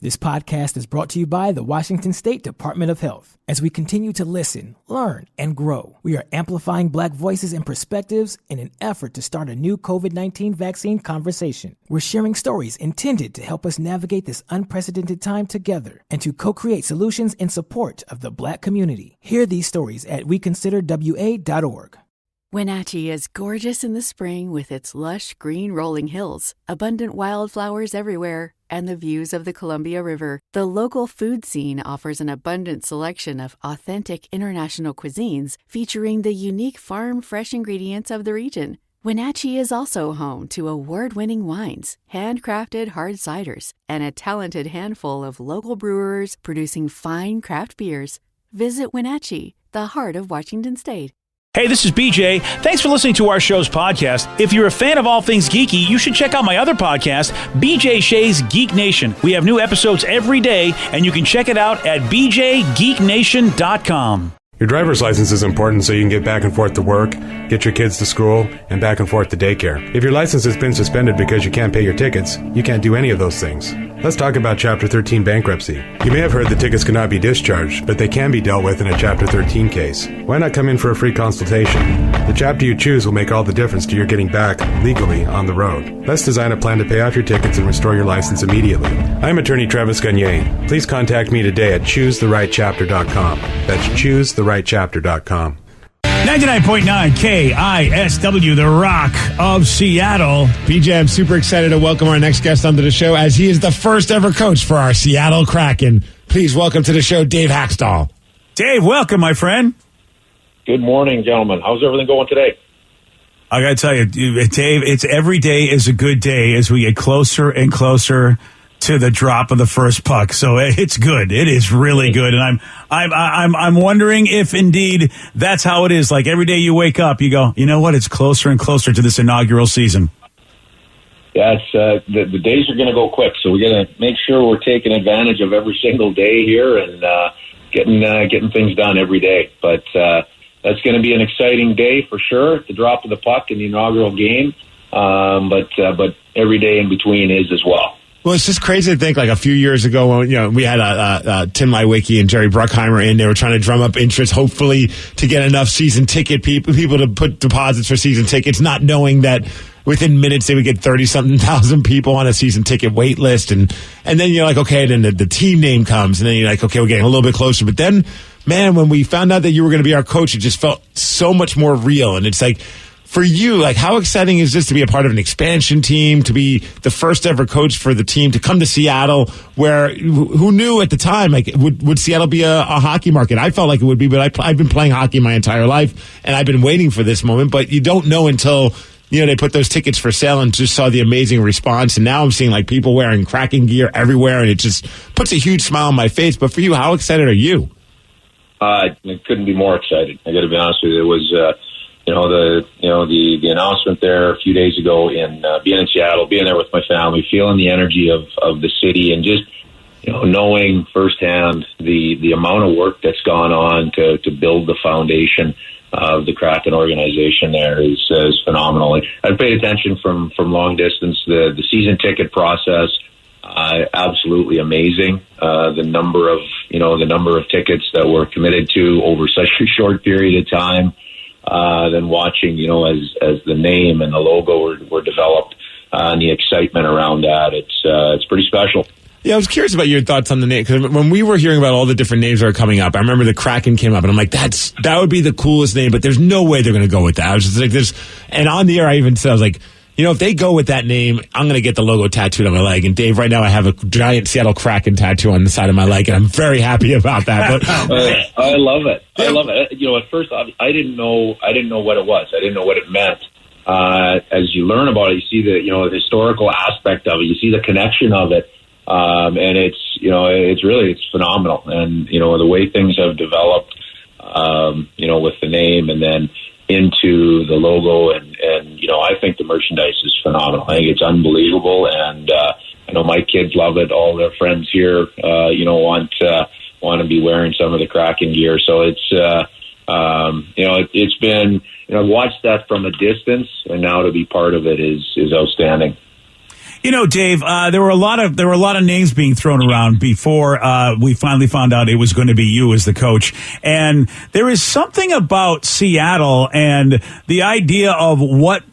This podcast is brought to you by the Washington State Department of Health. As we continue to listen, learn, and grow, we are amplifying Black voices and perspectives in an effort to start a new COVID-19 vaccine conversation. We're sharing stories intended to help us navigate this unprecedented time together and to co-create solutions in support of the Black community. Hear these stories at weconsiderwa.org. Wenatchee is gorgeous in the spring with its lush green rolling hills, abundant wildflowers everywhere, and the views of the Columbia River. The local food scene offers an abundant selection of authentic international cuisines featuring the unique farm-fresh ingredients of the region. Wenatchee is also home to award-winning wines, handcrafted hard ciders, and a talented handful of local brewers producing fine craft beers. Visit Wenatchee, the heart of Washington State. Hey, this is BJ. Thanks for listening to our show's podcast. If you're a fan of all things geeky, you should check out my other podcast, BJ Shea's Geek Nation. We have new episodes every day, and you can check it out at bjgeeknation.com. Your driver's license is important so you can get back and forth to work, get your kids to school, and back and forth to daycare. If your license has been suspended because you can't pay your tickets, you can't do any of those things. Let's talk about Chapter 13 bankruptcy. You may have heard that tickets cannot be discharged, but they can be dealt with in a Chapter 13 case. Why not come in for a free consultation? The chapter you choose will make all the difference to your getting back legally on the road. Let's design a plan to pay off your tickets and restore your license immediately. I'm attorney Travis Gagne. Please contact me today at choosetherightchapter.com. That's choosetherightchapter.com. 99.9 KISW, the Rock of Seattle. BJ, I'm super excited to welcome our next guest onto the show as he is the first ever coach for our Seattle Kraken. Please welcome to the show, Dave Haxtell. Dave, welcome, my friend. Good morning, gentlemen. How's everything going today? I got to tell you, Dave, it's every day is a good day as we get closer and closer to the drop of the first puck. So it's good. It is really good. And I'm wondering if indeed that's how it is. Like every day you wake up, you go, you know what? It's closer and closer to this inaugural season. Yeah, the days are going to go quick. So we got to make sure we're taking advantage of every single day here and getting things done every day. But that's going to be an exciting day for sure. The drop of the puck in the inaugural game. But every day in between is as well. Well, it's just crazy to think like a few years ago when, we had Tim Lywicki and Jerry Bruckheimer in. They were trying to drum up interest, hopefully to get enough season ticket people to put deposits for season tickets, not knowing that within minutes they would get 30-something thousand people on a season ticket wait list. And then you're like, okay, then the team name comes. And then you're like, okay, we're getting a little bit closer. But then, man, when we found out that you were going to be our coach, it just felt so much more real. And it's like, for you, like, how exciting is this to be a part of an expansion team, to be the first ever coach for the team, to come to Seattle, where who knew at the time, like, would Seattle be a hockey market? I felt like it would be, but I've been playing hockey my entire life, and I've been waiting for this moment, but you don't know until, they put those tickets for sale and just saw the amazing response, and now I'm seeing, like, people wearing Kraken gear everywhere, and it just puts a huge smile on my face. But for you, how excited are you? I couldn't be more excited. I got to be honest with you. It was, the announcement there a few days ago in being in Seattle, being there with my family, feeling the energy of the city, and just knowing firsthand the amount of work that's gone on to build the foundation of the Kraken organization there is phenomenal. I've paid attention from long distance. The season ticket process, absolutely amazing. The number of tickets that were committed to over such a short period of time. Then watching, as the name and the logo were developed, and the excitement around that, it's pretty special. Yeah, I was curious about your thoughts on the name, because when we were hearing about all the different names that are coming up, I remember the Kraken came up, and I'm like, that would be the coolest name, but there's no way they're going to go with that. I was just like, and on the air, I even said, I was like, if they go with that name, I'm going to get the logo tattooed on my leg. And Dave, right now I have a giant Seattle Kraken tattoo on the side of my leg, and I'm very happy about that. But I love it. I love it. At first I didn't know what it was. I didn't know what it meant. As you learn about it, you see the historical aspect of it. You see the connection of it, and it's phenomenal. And the way things have developed, with the name, and then into the logo, and I think the merchandise is phenomenal. I think it's unbelievable, and I know my kids love it. All their friends here, want to be wearing some of the Kraken gear. So it's been I've watched that from a distance, and now to be part of it is outstanding. You know, Dave, there were a lot of names being thrown around before we finally found out it was going to be you as the coach. And there is something about Seattle and the idea of what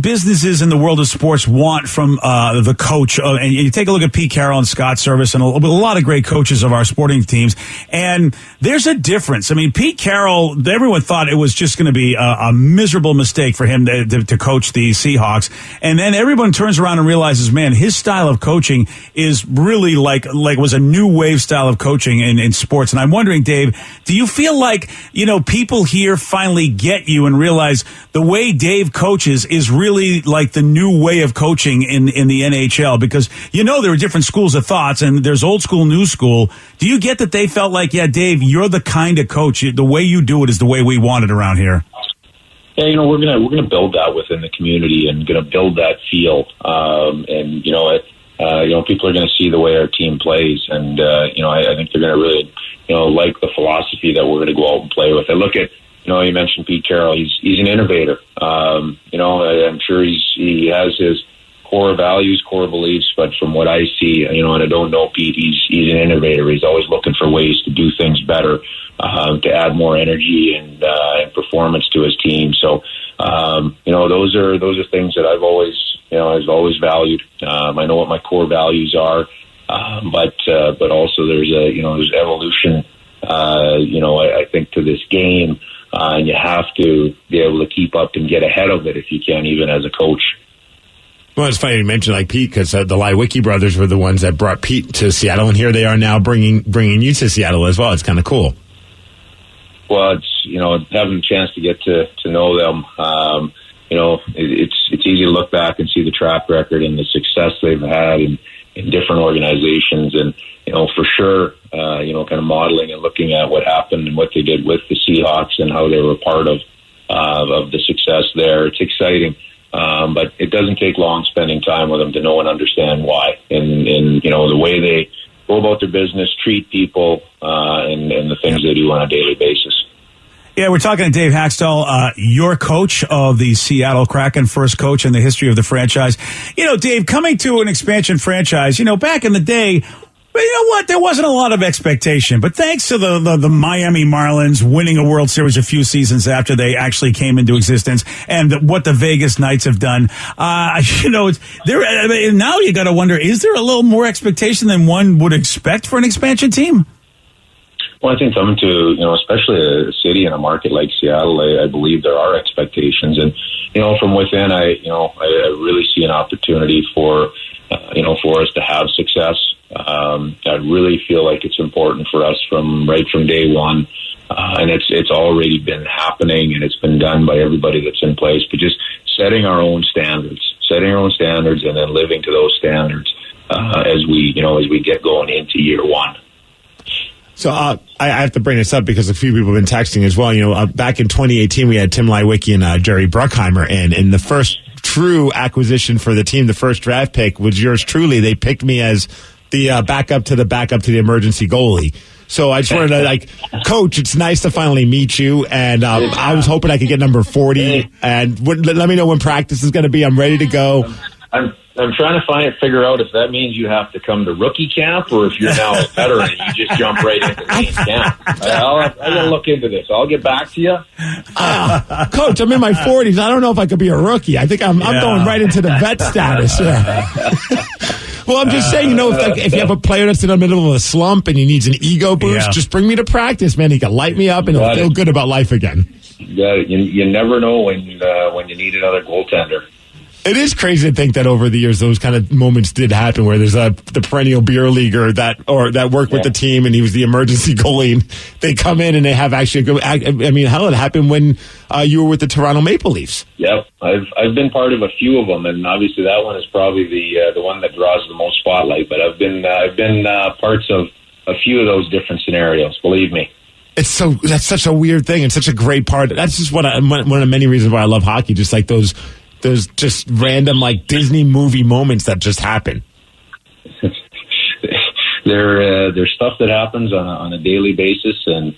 businesses in the world of sports want from the coach. And you take a look at Pete Carroll and Scott Service and a lot of great coaches of our sporting teams. And there's a difference. I mean, Pete Carroll, everyone thought it was just going to be a miserable mistake for him to coach the Seahawks. And then everyone turns around and realizes, man, his style of coaching is really like was a new wave style of coaching in sports. And I'm wondering, Dave, do you feel like, people here finally get you and realize the way Dave coaches is really like the new way of coaching in the NHL? Because, there are different schools of thoughts and there's old school, new school. Do you get that they felt like, yeah, Dave, you're the kind of coach, the way you do it is the way we want it around here? Yeah, we're gonna build that within the community and gonna build that feel. People are gonna see the way our team plays, and I think they're gonna really, like the philosophy that we're gonna go out and play with. I look at, you mentioned Pete Carroll. He's an innovator. I'm sure he has his core values, core beliefs, but from what I see, and I don't know Pete, he's an innovator. He's always looking for ways to do things better, to add more energy and performance to his team. So, those are things that I've always valued. I know what my core values are, but also there's evolution. I think to this game. And you have to be able to keep up and get ahead of it if you can, even as a coach. Well, it's funny you mentioned like Pete, because the Lewicki brothers were the ones that brought Pete to Seattle, and here they are now bringing you to Seattle as well. It's kind of cool. Well, it's having a chance to get to know them. It's easy to look back and see the track record and the success they've had in different organizations, and for sure, kind of modeling and looking at what happened and what they did with the Seahawks and how they were a part of the success there. It's exciting, but it doesn't take long spending time with them to know and understand why, and the way they go about their business, treat people, and the things they do on a daily basis. Yeah, we're talking to Dave Haxtell, your coach of the Seattle Kraken, first coach in the history of the franchise. Dave, coming to an expansion franchise, back in the day, but you know what? There wasn't a lot of expectation. But thanks to the Miami Marlins winning a World Series a few seasons after they actually came into existence, and what the Vegas Knights have done, now you got to wonder: is there a little more expectation than one would expect for an expansion team? Well, I think coming to, especially a city and a market like Seattle, I believe there are expectations. And, from within, I really see an opportunity for us to have success. I really feel like it's important for us from day one. And it's already been happening, and it's been done by everybody that's in place, but just setting our own standards and then living to those standards, as we get going into year one. So I have to bring this up because a few people have been texting as well. Back in 2018, we had Tim Lewicki and Jerry Bruckheimer, and the first true acquisition for the team, the first draft pick, was yours truly. They picked me as the backup to the emergency goalie. So I just wanted to, Coach, it's nice to finally meet you, and I was hoping I could get number 40, and let me know when practice is going to be. I'm ready to go. I'm trying to figure out if that means you have to come to rookie camp, or if you're now a veteran and you just jump right into main camp. I got to look into this. I'll get back to you. Coach, I'm in my 40s. I don't know if I could be a rookie. I think I'm going right into the vet status. Well, I'm just saying, if you have a player that's in the middle of a slump and he needs an ego boost, just bring me to practice, man. He can light me up and he'll feel good about life again. You never know when you need another goaltender. It is crazy to think that over the years those kind of moments did happen, where there's the perennial beer leaguer that worked with the team, and he was the emergency goalie, and they come in and they have actually a good. I mean, hell, it happened when you were with the Toronto Maple Leafs. Yep, I've been part of a few of them, and obviously that one is probably the one that draws the most spotlight. But I've been parts of a few of those different scenarios. Believe me. That's such a weird thing, and such a great part. That's just one of the many reasons why I love hockey. Just like those just random Disney movie moments that just happen. There's stuff that happens on a daily basis, and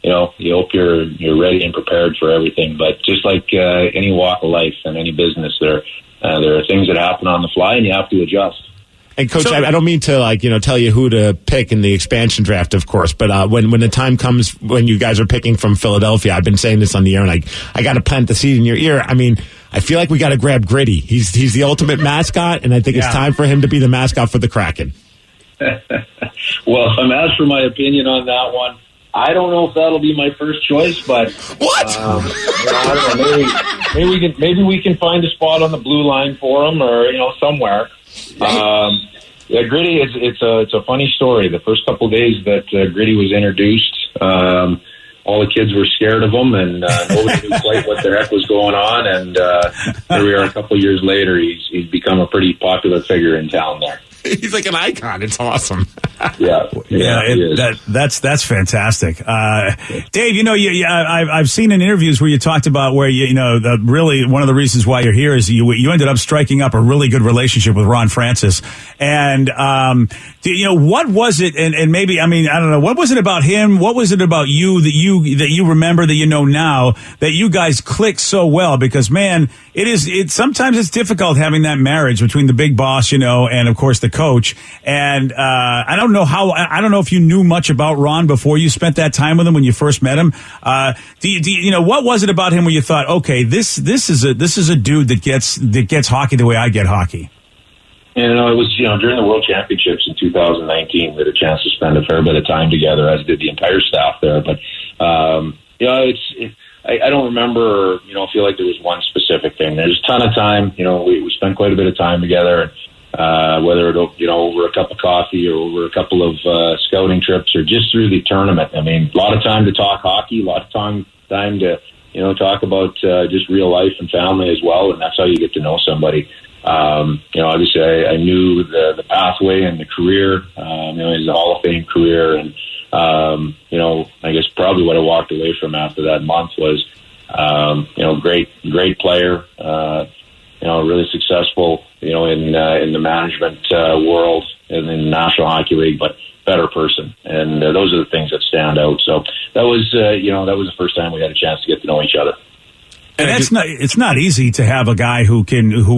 you hope you're ready and prepared for everything. But just like any walk of life and any business, there are things that happen on the fly, and you have to adjust. And Coach, I don't mean to tell you who to pick in the expansion draft, of course, but when the time comes when you guys are picking from Philadelphia, I've been saying this on the air, and I got to plant the seed in your ear. I mean, I feel like we got to grab Gritty. He's the ultimate mascot, and I think it's time for him to be the mascot for the Kraken. Well, if I'm asked for my opinion on that one, I don't know if that'll be my first choice, but what? I don't know. Maybe we can find a spot on the blue line for him, or somewhere. Gritty, it's a funny story. The first couple of days that Gritty was introduced, all the kids were scared of him, and nobody knew quite what the heck was going on. And here we are, a couple of years later. He's become a pretty popular figure in town there. He's like an icon. It's awesome. That's fantastic. Dave, I've seen in interviews where you talked about where really one of the reasons why you're here is you ended up striking up a really good relationship with Ron Francis. And what was it? And maybe I don't know, what was it about him? What was it about you that you remember that now that you guys clicked so well? Because man, sometimes it's difficult having that marriage between the big boss, and of course the coach. And I don't know if you knew much about Ron before you spent that time with him when you first met him. What was it about him where you thought, okay, this is a dude that gets hockey the way I get hockey? It was during the World Championships in 2019 we had a chance to spend a fair bit of time together, as did the entire staff there. But I don't remember, feel like there was one specific thing. There's a ton of time. We spent quite a bit of time together. Whether it over a cup of coffee or over a couple of scouting trips or just through the tournament. I mean, a lot of time to talk hockey, a lot of time to talk about just real life and family as well, and that's how you get to know somebody. Obviously I knew the pathway and the career. He's a Hall of Fame career, and I guess probably what I walked away from after that month was great player. Really successful, in the management world and in the National Hockey League, but better person. And those are the things that stand out. So that was the first time we had a chance to get to know each other. And it's not easy to have a guy who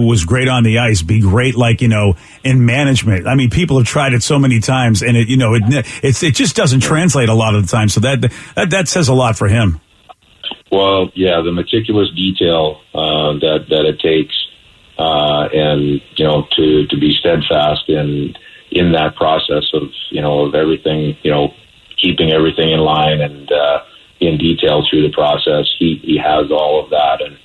was great on the ice be great, in management. I mean, people have tried it so many times, and it just doesn't translate a lot of the time. So that says a lot for him. Well, yeah, the meticulous detail that it takes, and to be steadfast in that process of everything, keeping everything in line and in detail through the process. He has all of that, and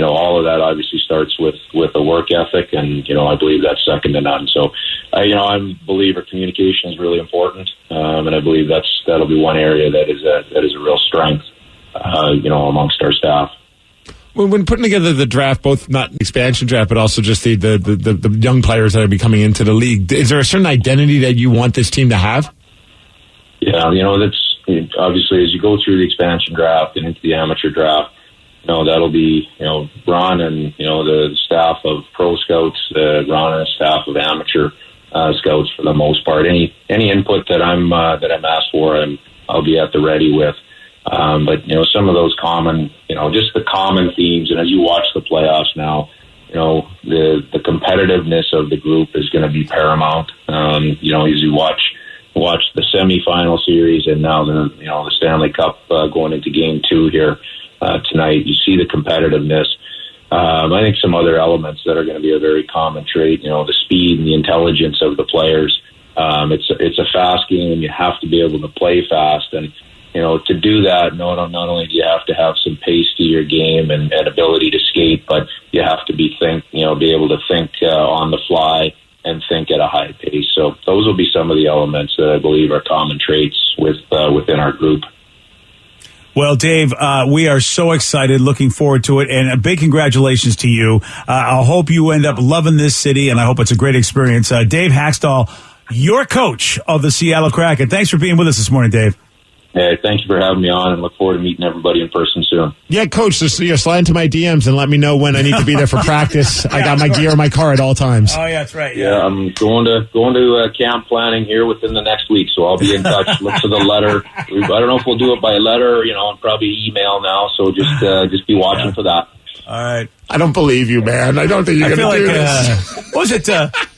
all of that obviously starts with a work ethic, and I believe that's second to none. So, I'm a believer communication is really important, and I believe that'll be one area that is a real strength, amongst our staff. When putting together the draft, both not the expansion draft, but also just the young players that are coming into the league, is there a certain identity that you want this team to have? Yeah, that's obviously as you go through the expansion draft and into the amateur draft, that'll be, Ron and, the staff of pro scouts, Ron and the staff of amateur scouts for the most part. Any input that I'm asked for, I'll be at the ready with. But some of those common, just the common themes, and as you watch the playoffs now, the competitiveness of the group is going to be paramount. As you watch the semifinal series, and now the Stanley Cup going into Game 2 here tonight, you see the competitiveness. I think some other elements that are going to be a very common trait, the speed and the intelligence of the players. It's a fast game. You have to be able to play fast, and to do that, not only do you have to have some pace to your game and ability to skate, but you have to be able to think on the fly and think at a high pace. So those will be some of the elements that I believe are common traits within our group. Well, Dave, we are so excited, looking forward to it, and a big congratulations to you. I hope you end up loving this city, and I hope it's a great experience. Dave Haxtell, your coach of the Seattle Kraken. Thanks for being with us this morning, Dave. Hey, thank you for having me on, and look forward to meeting everybody in person soon. Yeah, Coach, just slide into my DMs and let me know when I need to be there for practice. I got my gear in my car at all times. Oh, yeah, that's right. Yeah, I'm going to camp planning here within the next week, so I'll be in touch. Look for the letter. I don't know if we'll do it by letter, and probably email now. So just be watching for that. All right. I don't believe you, man. I don't think you're going to do this. What was it?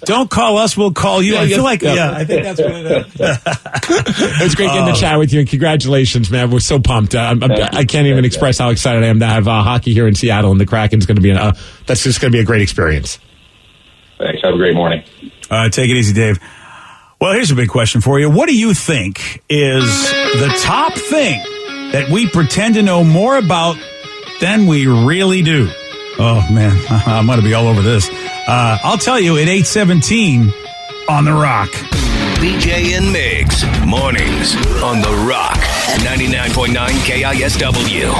Don't call us, we'll call you. I feel like, I think that's what it is. It was great getting to chat with you, and congratulations, man. We're so pumped. I can't even express how excited I am to have hockey here in Seattle, and the Kraken's going to be that's just going to be a great experience. Thanks. Have a great morning. Take it easy, Dave. Well, here's a big question for you. What do you think is the top thing that we pretend to know more about than we really do? Oh, man, I'm going to be all over this. I'll tell you at 8:17 on The Rock. BJ and Migs, mornings on The Rock, 99.9 KISW.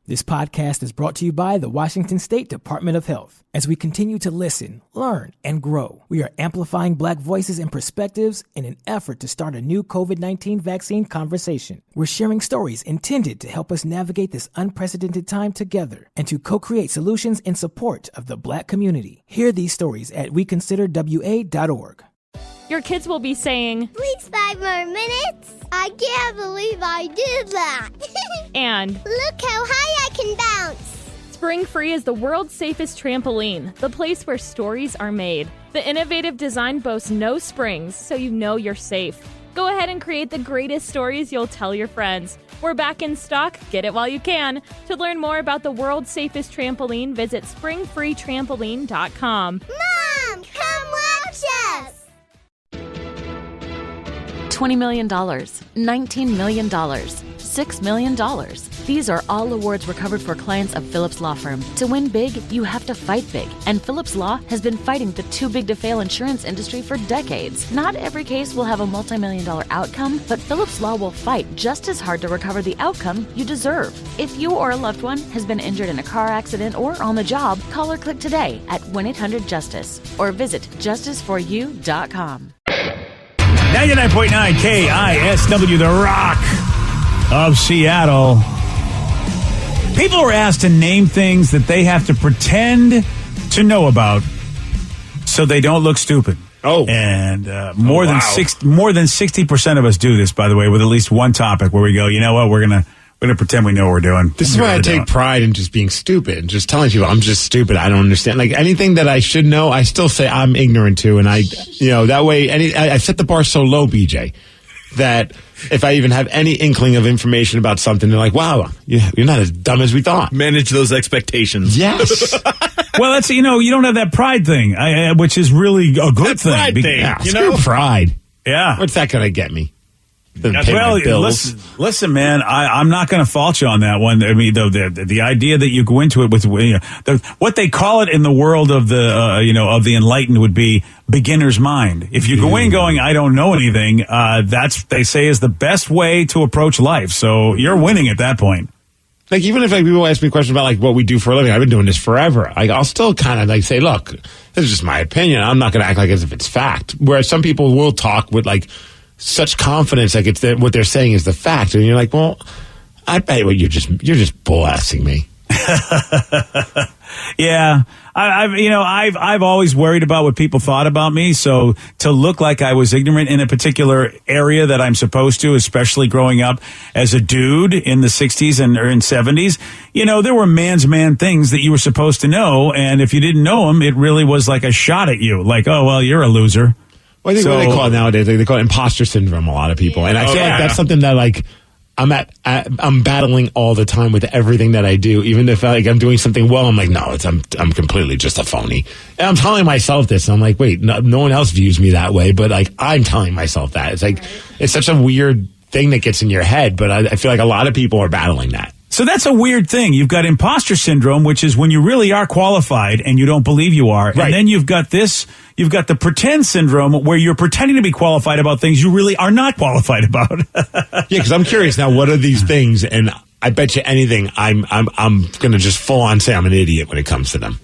This podcast is brought to you by the Washington State Department of Health. As we continue to listen, learn, and grow, we are amplifying Black voices and perspectives in an effort to start a new COVID-19 vaccine conversation. We're sharing stories intended to help us navigate this unprecedented time together and to co-create solutions in support of the Black community. Hear these stories at weconsiderwa.org. Your kids will be saying, "Please, 5 more minutes. I can't believe I did that." and "Look how high I can bounce." Spring Free is the world's safest trampoline, the place where stories are made. The innovative design boasts no springs, so you know you're safe. Go ahead and create the greatest stories you'll tell your friends. We're back in stock. Get it while you can. To learn more about the world's safest trampoline, visit springfreetrampoline.com. Mom, come watch us. $20 million, $19 million, $6 million. These are all awards recovered for clients of Phillips Law Firm. To win big, you have to fight big. And Phillips Law has been fighting the too big to fail insurance industry for decades. Not every case will have a multi-million-dollar outcome, but Phillips Law will fight just as hard to recover the outcome you deserve. If you or a loved one has been injured in a car accident or on the job, call or click today at 1-800-JUSTICE or visit justiceforyou.com. 99.9 KISW, The Rock of Seattle. People are asked to name things that they have to pretend to know about so they don't look stupid. Oh. And more than 60% of us do this, by the way, with at least one topic where we go, you know what, we're gonna pretend we know what we're doing. This is why I take pride in just being stupid and just telling people I'm just stupid. I don't understand. Like anything that I should know, I still say I'm ignorant to. And that way, I set the bar so low, BJ, that if I even have any inkling of information about something, they're like, wow, you're not as dumb as we thought. Manage those expectations. Yes. Well, that's, you don't have that pride thing, which is really a good thing. Pride thing. Yeah, screw pride. Yeah. What's that going to get me? Well, listen, man. I'm not going to fault you on that one. I mean, the idea that you go into it with what they call it in the world of of the enlightened would be beginner's mind. If you go in going, I don't know anything, that's they say is the best way to approach life. So you're winning at that point. Like, even if people ask me questions about what we do for a living, I've been doing this forever. I'll still kind of say, look, this is just my opinion. I'm not going to act like as if it's fact. Whereas some people will talk with such confidence, like it's what they're saying is the fact, and you're like, well, I bet you're just bull-assing me. Yeah, I've always worried about what people thought about me. So to look like I was ignorant in a particular area that I'm supposed to, especially growing up as a dude in the 60s and or in 70s, there were man's man things that you were supposed to know, and if you didn't know them, it really was like a shot at you. Like, oh well, you're a loser. Well, I think what they call it nowadays, they call it imposter syndrome, a lot of people. And I feel like that's something that, I'm battling all the time with everything that I do. Even if I'm doing something well, I'm like, no, I'm completely just a phony. And I'm telling myself this. And I'm like, wait, no one else views me that way. But, I'm telling myself that. It's it's such a weird thing that gets in your head. But I feel like a lot of people are battling that. So that's a weird thing. You've got imposter syndrome, which is when you really are qualified and you don't believe you are. Right. And then you've got the pretend syndrome where you're pretending to be qualified about things you really are not qualified about. Yeah, because I'm curious now, what are these things? And I bet you anything, I'm going to just full on say I'm an idiot when it comes to them.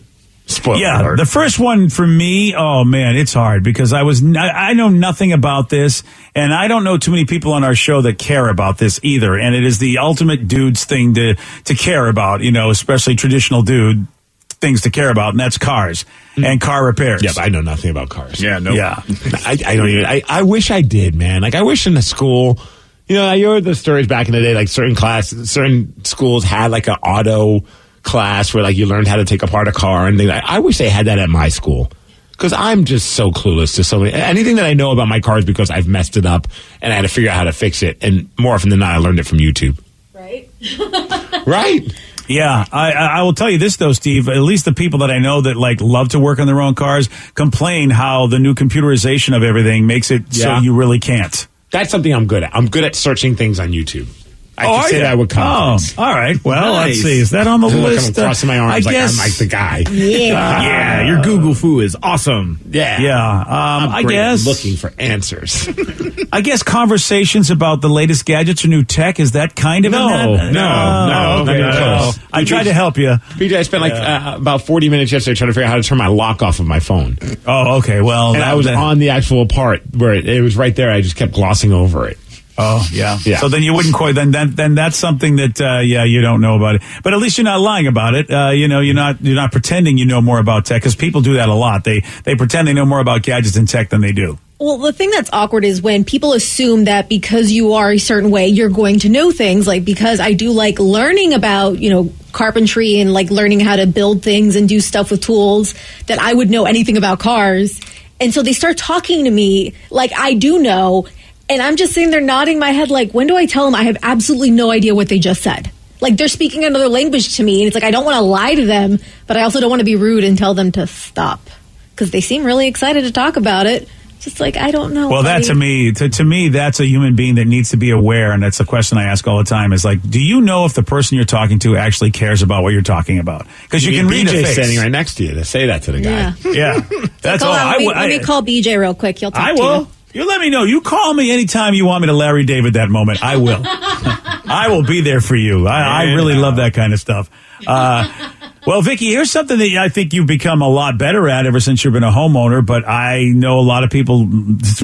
Spoiler Yeah, alert. the first one for me, oh man, it's hard because I know nothing about this, and I don't know too many people on our show that care about this either. And it is the ultimate dude's thing to care about, especially traditional dude things to care about, and that's cars and car repairs. Yeah, but I know nothing about cars. Yeah, no. Yeah. I don't even. I wish I did, man. Like, I wish in the school, I heard the stories back in the day, like certain schools had like an auto class where like you learned how to take apart a car and things. I wish they had that at my school, because I'm just so clueless to so many. Anything that I know about my cars because I've messed it up and I had to figure out how to fix it. And more often than not, I learned it from YouTube. Right? Right. Yeah, I will tell you this though, Steve. At least the people that I know that like love to work on their own cars complain how the new computerization of everything makes it so you really can't. That's something I'm good at. I'm good at searching things on YouTube. I can say that with confidence. Oh, all right. Well, Nice. let's see. Is that on the list? I'm crossing my arms I like guess, I'm like the guy. Yeah, your Google foo is awesome. Yeah. Yeah. I'm I great at guess looking for answers. I guess conversations about the latest gadgets or new tech, is that kind of No, in that? no, Okay. not even close. I tried to help you. BJ, I spent about 40 minutes yesterday trying to figure out how to turn my lock off of my phone. Oh, okay. Well, And I was on the actual part where it was right there. I just kept glossing over it. Oh, yeah. Yeah. So then you wouldn't quite, then that's something that, you don't know about it. But at least you're not lying about it. You're not pretending you know more about tech, because people do that a lot. They pretend they know more about gadgets and tech than they do. Well, the thing that's awkward is when people assume that because you are a certain way, you're going to know things. Like, because I do like learning about, carpentry and like learning how to build things and do stuff with tools, that I would know anything about cars. And so they start talking to me like I do know. And I'm just sitting there nodding my head like, when do I tell them I have absolutely no idea what they just said? Like, they're speaking another language to me. And it's like, I don't want to lie to them, but I also don't want to be rude and tell them to stop, because they seem really excited to talk about it. Just like, I don't know. Well, that to me, that's a human being that needs to be aware. And that's a question I ask all the time is like, do you know if the person you're talking to actually cares about what you're talking about? Because you can read a BJ face. standing right next to you to say that to the guy. Yeah. Yeah. That's all. Let me call BJ real quick. He'll talk I to will. you. You let me know. You call me anytime you want me to Larry David that moment. I will. I will be there for you. I really love that kind of stuff. Well, Vicky, here's something that I think you've become a lot better at ever since you've been a homeowner, but I know a lot of people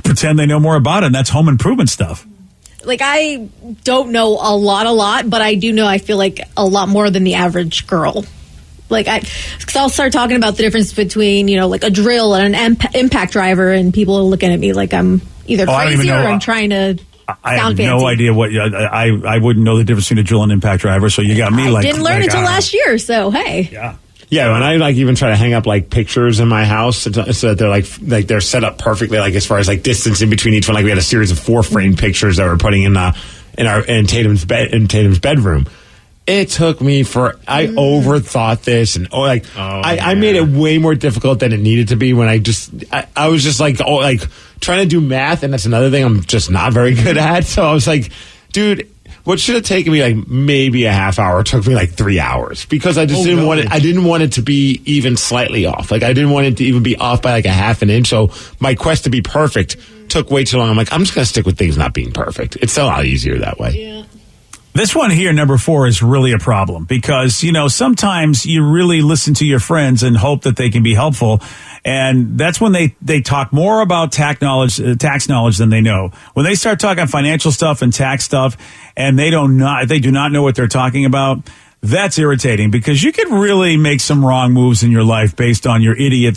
pretend they know more about it, and that's home improvement stuff. Like, I don't know a lot, but I do know, I feel like a lot more than the average girl. Like, because I'll start talking about the difference between, like a drill and an impact driver, and people are looking at me like I'm either crazy or I'm trying to I have sound fancy. no idea what I wouldn't know the difference between a drill and impact driver. So you got me I didn't learn until last year. So hey, Yeah, when I even try to hang up like pictures in my house so that they're like they're set up perfectly, like as far as like distance in between each one. Like we had a series of 4 framed pictures that we're putting in Tatum's bedroom. It took me I overthought this, and I made it way more difficult than it needed to be when I was just like trying to do math, and that's another thing I'm just not very good at. So I was like, dude, what should have taken me like maybe a half hour took me like 3 hours, because I just didn't want it. I didn't want it to be even slightly off. Like I didn't want it to even be off by like a half an inch. So my quest to be perfect took way too long. I'm like, I'm just going to stick with things not being perfect. It's a lot easier that way. Yeah. This one here, number 4, is really a problem because, sometimes you really listen to your friends and hope that they can be helpful. And that's when they talk more about tax knowledge than they know. When they start talking financial stuff and tax stuff and they do not know what they're talking about, that's irritating because you could really make some wrong moves in your life based on your idiot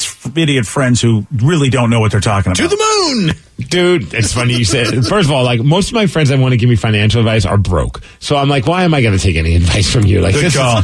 friends who really don't know what they're talking about. To the moon! Dude, it's funny you said. First of all, like most of my friends that want to give me financial advice are broke. So I'm like, why am I going to take any advice from you? Like, Good call.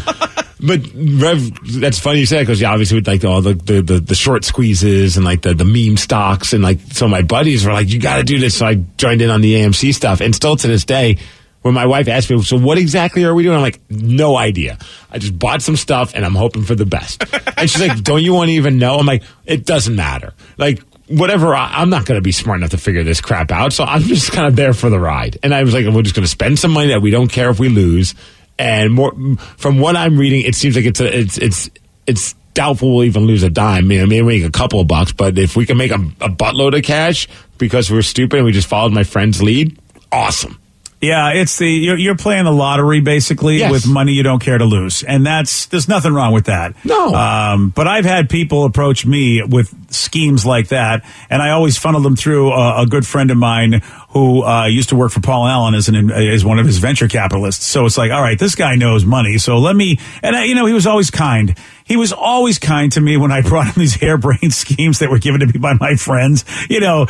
But Rev, that's funny you said because obviously with like all the short squeezes and like the meme stocks and like so my buddies were like, you got to do this. So I joined in on the AMC stuff, and still to this day, when my wife asked me, so what exactly are we doing? I'm like, no idea. I just bought some stuff and I'm hoping for the best. And she's like, don't you want to even know? I'm like, it doesn't matter. Like, whatever, I'm not going to be smart enough to figure this crap out. So I'm just kind of there for the ride. And I was like, we're just going to spend some money that we don't care if we lose. And more from what I'm reading, it seems like it's doubtful we'll even lose a dime. Maybe make a couple of bucks, but if we can make a buttload of cash because we're stupid and we just followed my friend's lead, awesome. Yeah, it's you're playing the lottery basically with money you don't care to lose, and there's nothing wrong with that. No, but I've had people approach me with schemes like that, and I always funneled them through a good friend of mine who used to work for Paul Allen as one of his venture capitalists. So it's like, all right, this guy knows money, so let me. And he was always kind. He was always kind to me when I brought him these harebrained schemes that were given to me by my friends, and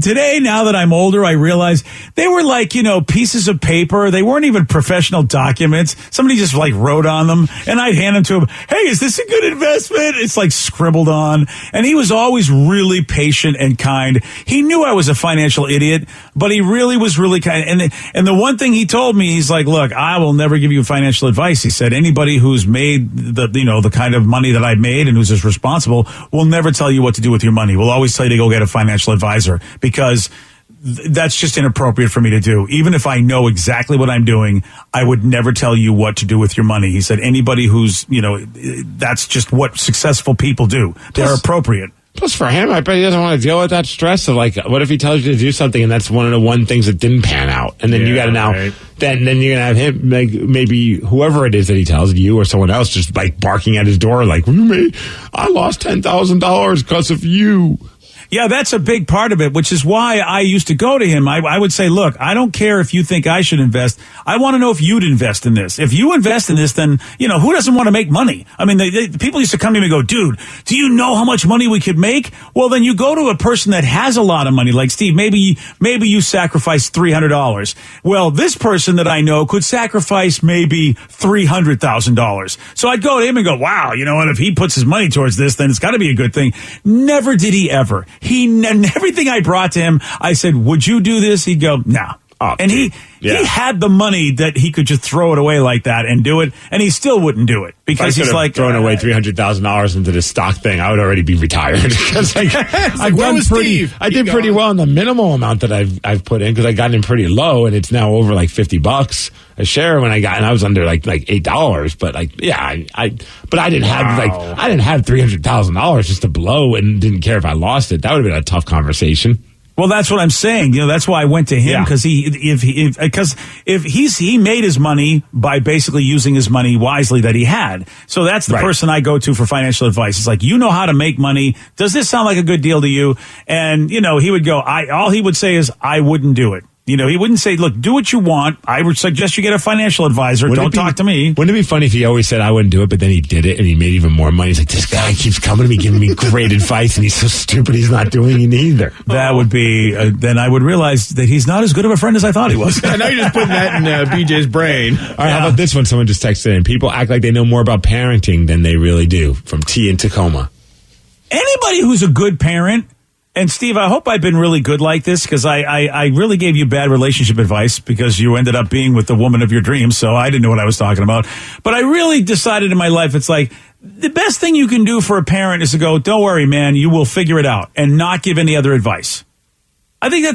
today, now that I'm older, I realize they were like, pieces of paper. They weren't even professional documents. Somebody just like wrote on them, and I'd hand them to him. Hey, is this a good investment? It's like scribbled on. And he was always really patient and kind. He knew I was a financial idiot, but he really was really kind. And the one thing he told me, he's like, look, I will never give you financial advice. He said, anybody who's made the kind of money that I've made and who's just responsible will never tell you what to do with your money. We'll always tell you to go get a financial advisor, because that's just inappropriate for me to do. Even if I know exactly what I'm doing, I would never tell you what to do with your money. He said, anybody who's, that's just what successful people do. They're appropriate. Plus, for him, I bet he doesn't want to deal with that stress of what if he tells you to do something and that's one of the things that didn't pan out, and then you got to now, then you're gonna have him, maybe whoever it is that he tells you or someone else, just like barking at his door, like, I lost $10,000 because of you. Yeah, that's a big part of it, which is why I used to go to him. I would say, look, I don't care if you think I should invest. I want to know if you'd invest in this. If you invest in this, then, who doesn't want to make money? I mean, people used to come to me and go, dude, do you know how much money we could make? Well, then you go to a person that has a lot of money, like Steve. Maybe you sacrifice $300. Well, this person that I know could sacrifice maybe $300,000. So I'd go to him and go, wow, you know what? If he puts his money towards this, then it's got to be a good thing. Never did he ever. And everything I brought to him, I said, would you do this? He'd go, no. Oh, and he had the money that he could just throw it away like that and do it, and he still wouldn't do it because he's like throwing away $300,000 into this stock thing. I would already be retired because I did pretty well in the minimal amount that I've put in, because I got in pretty low, and it's now over like $50 a share when I got, and I was under like $8. But I didn't have $300,000 just to blow and didn't care if I lost it. That would have been a tough conversation. Well, that's what I'm saying. That's why I went to him, because he made his money by basically using his money wisely that he had. So that's the person I go to for financial advice. It's like, you know how to make money. Does this sound like a good deal to you? And he would go. All he would say is, I wouldn't do it. He wouldn't say, look, do what you want. I would suggest you get a financial advisor. Don't talk to me. Wouldn't it be funny if he always said I wouldn't do it, but then he did it and he made even more money? He's like, this guy keeps coming to me, giving me great advice, and he's so stupid he's not doing it either. That would be, then I would realize that he's not as good of a friend as I thought he was. I know you're just putting that in BJ's brain. All right, how about this one? Someone just texted in. People act like they know more about parenting than they really do. From T in Tacoma. Anybody who's a good parent, and Steve, I hope I've been really good like this, because I really gave you bad relationship advice because you ended up being with the woman of your dreams, so I didn't know what I was talking about. But I really decided in my life, it's like, the best thing you can do for a parent is to go, don't worry, man, you will figure it out, and not give any other advice. I think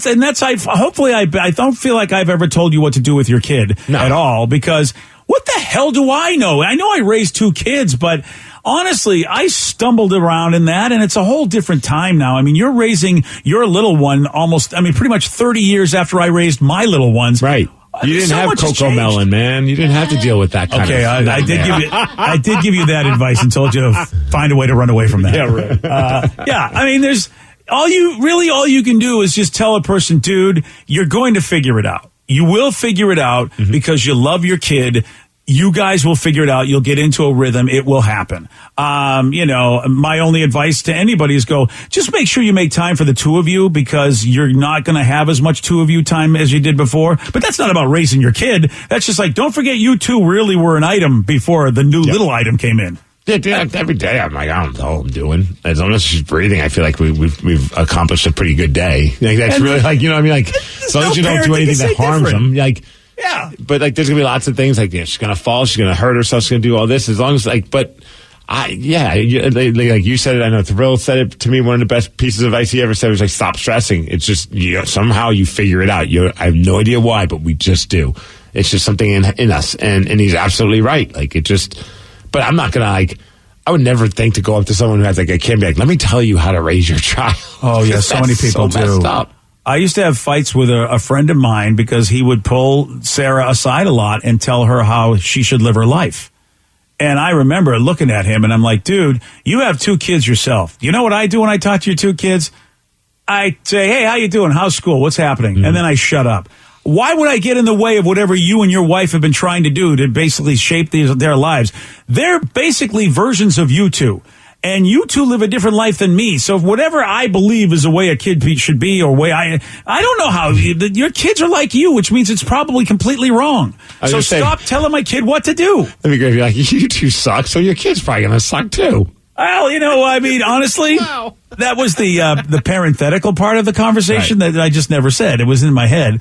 hopefully I don't feel like I've ever told you what to do with your kid at all, because what the hell do I know? I know I raised 2 kids, but honestly, I stumbled around in that, and it's a whole different time now. I mean, you're raising your little one pretty much 30 years after I raised my little ones. Right. You didn't have Coco Melon, man. You didn't have to deal with that kind of stuff. Okay, I did give you that advice and told you to find a way to run away from that. Yeah, right. I mean, there's all you can do is just tell a person, dude, you're going to figure it out. You will figure it out because you love your kid. You guys will figure it out. You'll get into a rhythm. It will happen. My only advice to anybody is just make sure you make time for the 2 of you, because you're not going to have as much 2 of you time as you did before. But that's not about raising your kid. That's just like, don't forget you 2 really were an item before the new little item came in. Yeah, dude, every day I'm like, I don't know what I'm doing. As long as she's breathing, I feel like we've accomplished a pretty good day. Like, that's really like, what I mean? Like, as long as you don't do anything that harms them, like. Yeah. But there's going to be lots of things like, she's going to fall, she's going to hurt herself, she's going to do all this. As long as like you said it, I know Thrill said it to me. One of the best pieces of advice he ever said was like, stop stressing. It's just, somehow you figure it out. I have no idea why, but we just do. It's just something in us. And he's absolutely right. Like, it just, but I'm not going to I would never think to go up to someone who has like a kid and be like, let me tell you how to raise your child. Oh yeah, so many people do. Messed up. I used to have fights with a friend of mine because he would pull Sarah aside a lot and tell her how she should live her life. And I remember looking at him and I'm like, dude, you have 2 kids yourself. You know what I do when I talk to your 2 kids? I say, hey, how you doing? How's school? What's happening? And then I shut up. Why would I get in the way of whatever you and your wife have been trying to do to basically shape their lives? They're basically versions of you two. And you two live a different life than me. So whatever I believe is the way a kid should be or way I don't know how your kids are like you, which means it's probably completely wrong. So stop telling my kid what to do. That'd be great. You're like, you two suck, so your kid's probably going to suck too. Well, I mean, honestly, that was the parenthetical part of the conversation that I just never said. It was in my head.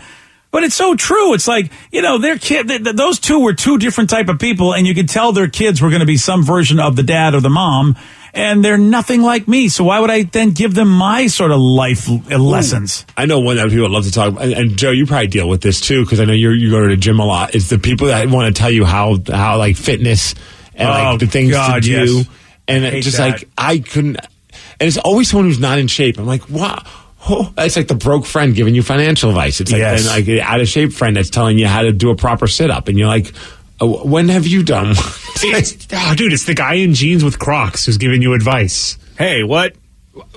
But it's so true. It's like, their kid, those two were 2 different type of people, and you could tell their kids were going to be some version of the dad or the mom, and they're nothing like me. So why would I then give them my sort of life lessons? I know one that people love to talk about, and Joe, you probably deal with this too, because I know you go to the gym a lot. It's the people that want to tell you how like fitness and like the things to do. Yes. And it's just that. Like, I couldn't, and it's always someone who's not in shape. I'm like, wow. Oh, it's like the broke friend giving you financial advice. It's like an out of shape friend that's telling you how to do a proper sit up, and you're like, when have you done? Dude, it's the guy in jeans with Crocs who's giving you advice. Hey, what?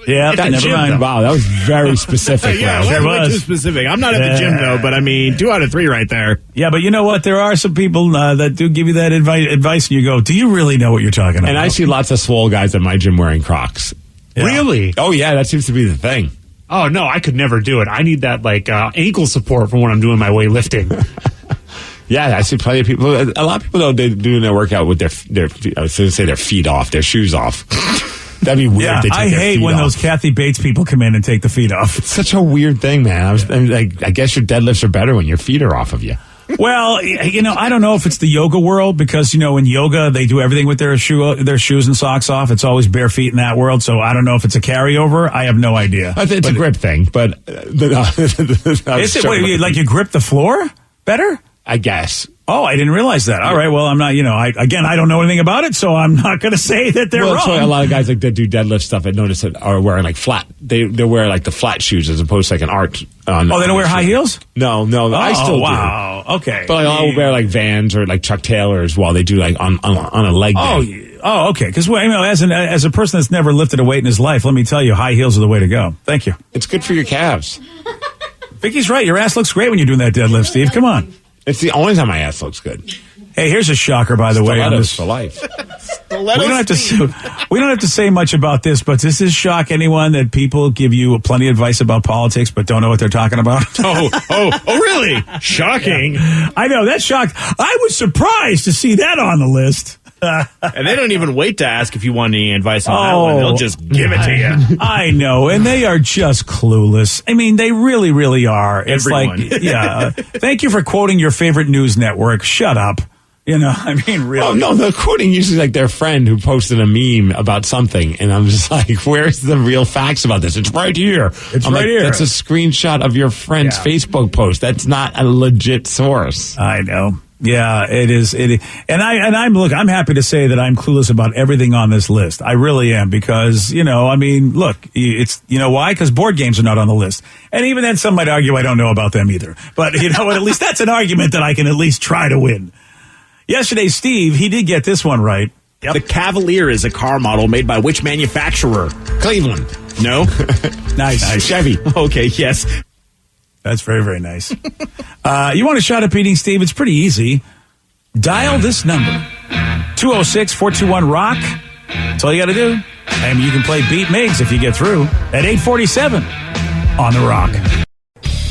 Yeah, never mind. Wow, that was very specific. That was too specific. I'm not at the gym though, but I mean, 2 out of 3 right there. Yeah, but you know what? There are some people that do give you that advice, and you go, "Do you really know what you're talking about?" And I see lots of swole guys at my gym wearing Crocs. Yeah. Really? Oh yeah, that seems to be the thing. Oh no, I could never do it. I need that ankle support for when I'm doing my weightlifting. Yeah, I see plenty of people. A lot of people though, they're doing their workout with their I was going to say their feet off, their shoes off. That'd be weird. Yeah, if they take I hate when those Kathy Bates people come in and take the feet off. It's such a weird thing, man. I guess your deadlifts are better when your feet are off of you. Well, I don't know if it's the yoga world because, in yoga, they do everything with their shoes and socks off. It's always bare feet in that world. So I don't know if it's a carryover. I have no idea. It's a grip thing, but is it like you grip the floor better? I guess. Oh, I didn't realize that. All right. Well, I'm not, I don't know anything about it, so I'm not going to say that they're wrong. So a lot of guys that do deadlift stuff, I noticed that are wearing like flat. They wear like the flat shoes as opposed to like an arch. They don't wear high heels? No. I still do. Wow. Okay. But I'll wear like Vans or like Chuck Taylors while they do like on a leg day. Oh, okay. Because as a person that's never lifted a weight in his life, let me tell you, high heels are the way to go. Thank you. It's good for your calves. Vicky's right. Your ass looks great when you're doing that deadlift, Steve. Come on. It's the only time my ass looks good. Hey, here's a shocker, by the way. On this for life. We don't have to say much about this, but does this shock anyone that people give you plenty of advice about politics but don't know what they're talking about? Oh, really? Shocking. Yeah. I know, that shocked. I was surprised to see that on the list. And they don't even wait to ask if you want any advice on that one. They'll just give it to you. I know, and they are just clueless. I mean, they really, really are. It's Everyone. Thank you for quoting your favorite news network. Shut up. Really. Oh, no, they're quoting usually like their friend who posted a meme about something, and I'm just like, where's the real facts about this? It's right here. It's right here. That's a screenshot of your friend's Facebook post. That's not a legit source. I know. Yeah, it is. And I'm happy to say that I'm clueless about everything on this list. I really am because, look, it's, why? Because board games are not on the list. And even then some might argue I don't know about them either. But at least that's an argument that I can at least try to win. Yesterday, Steve, he did get this one right. Yep. The Cavalier is a car model made by which manufacturer? Cleveland. No. Nice. Chevy. Okay, yes. That's very, very nice. You want a shot at beating Steve? It's pretty easy. Dial this number, 206-421-ROCK. That's all you got to do. And you can play Beat Migs if you get through at 847 on The Rock.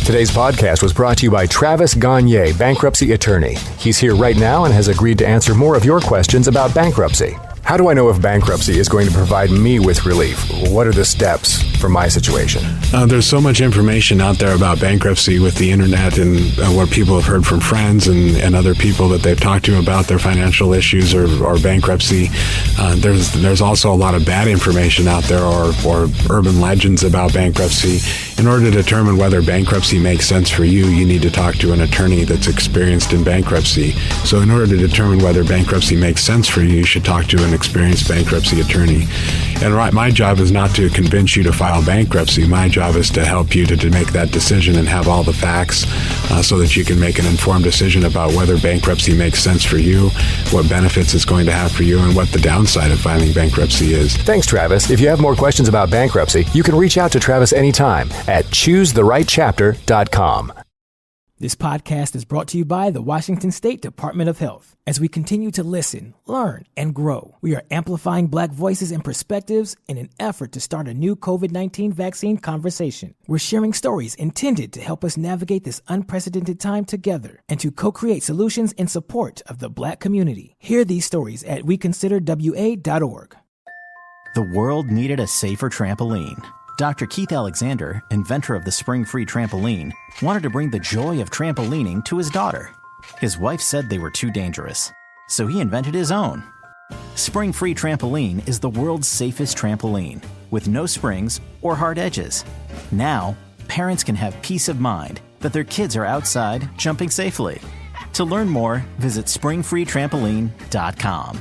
Today's podcast was brought to you by Travis Gagne, bankruptcy attorney. He's here right now and has agreed to answer more of your questions about bankruptcy. How do I know if bankruptcy is going to provide me with relief? What are the steps for my situation? There's so much information out there about bankruptcy with the internet and what people have heard from friends and other people that they've talked to about their financial issues or bankruptcy. There's also a lot of bad information out there or urban legends about bankruptcy. In order to determine whether bankruptcy makes sense for you, you need to talk to an attorney that's experienced in bankruptcy. So in order to determine whether bankruptcy makes sense for you, you should talk to an experienced bankruptcy attorney. And my job is not to convince you to file bankruptcy. My job is to help you to make that decision and have all the facts so that you can make an informed decision about whether bankruptcy makes sense for you, what benefits it's going to have for you, and what the downside of filing bankruptcy is. Thanks, Travis. If you have more questions about bankruptcy, you can reach out to Travis anytime at choosetherightchapter.com. This podcast is brought to you by the Washington State Department of Health. As we continue to listen, learn, and grow, we are amplifying Black voices and perspectives in an effort to start a new COVID-19 vaccine conversation. We're sharing stories intended to help us navigate this unprecedented time together and to co-create solutions in support of the Black community. Hear these stories at weconsiderwa.org. The world needed a safer trampoline. Dr. Keith Alexander, inventor of the Spring-Free Trampoline, wanted to bring the joy of trampolining to his daughter. His wife said they were too dangerous, so he invented his own. Spring-Free Trampoline is the world's safest trampoline, with no springs or hard edges. Now, parents can have peace of mind that their kids are outside jumping safely. To learn more, visit springfreetrampoline.com.